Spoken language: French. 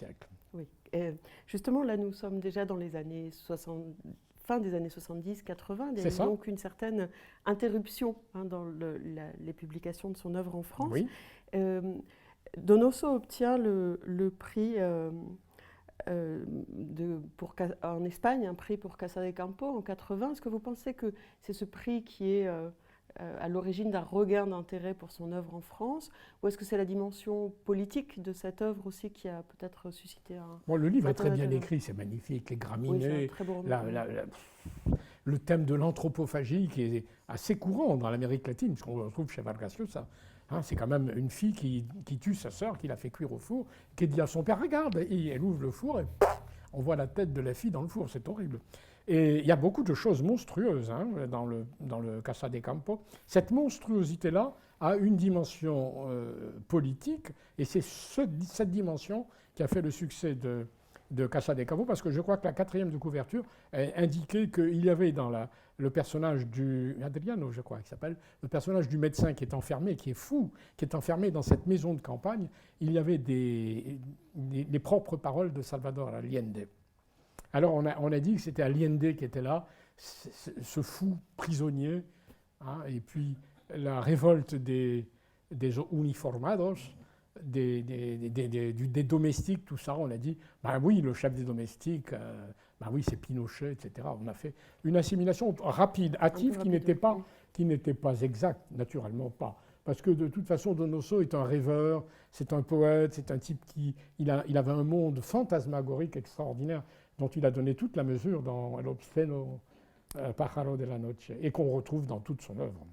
siècle. Oui. Et justement, là, nous sommes déjà dans les années 60, fin des années 70-80. Il y a eu donc une certaine interruption dans les publications de son œuvre en France. Oui. Donoso obtient le prix en Espagne, un prix pour Casa de Campo en 80. Est-ce que vous pensez que c'est ce prix qui est à l'origine d'un regain d'intérêt pour son œuvre en France, ou est-ce que c'est la dimension politique de cette œuvre aussi qui a peut-être suscité un... Bon, le livre est très bien écrit, c'est magnifique, les graminées, le thème de l'anthropophagie qui est assez courant dans l'Amérique latine, puisqu'on le retrouve chez Vargas Llosa. Hein, c'est quand même une fille qui tue sa sœur, qui l'a fait cuire au four, qui dit à son père « Regarde !» et elle ouvre le four et on voit la tête de la fille dans le four, c'est horrible. Et il y a beaucoup de choses monstrueuses dans le Casa de Campo. Cette monstruosité-là a une dimension politique, et c'est cette dimension qui a fait le succès de Casa de Campo, parce que je crois que la 4e de couverture indiquait qu'il y avait dans le personnage du Adriano, je crois, qui s'appelle, le personnage du médecin qui est enfermé, qui est fou, qui est enfermé dans cette maison de campagne, il y avait les propres paroles de Salvador Allende. Alors on a dit que c'était Allende qui était là, ce fou prisonnier, et puis la révolte des uniformados, des domestiques, tout ça, on a dit, ben oui, le chef des domestiques, ben oui, c'est Pinochet, etc. On a fait une assimilation rapide, hâtive, qui n'était pas exacte, naturellement pas. Parce que de toute façon, Donoso est un rêveur, c'est un poète, c'est un type il avait un monde fantasmagorique extraordinaire dont il a donné toute la mesure dans El Obsceno Pájaro de la Noche, et qu'on retrouve dans toute son œuvre.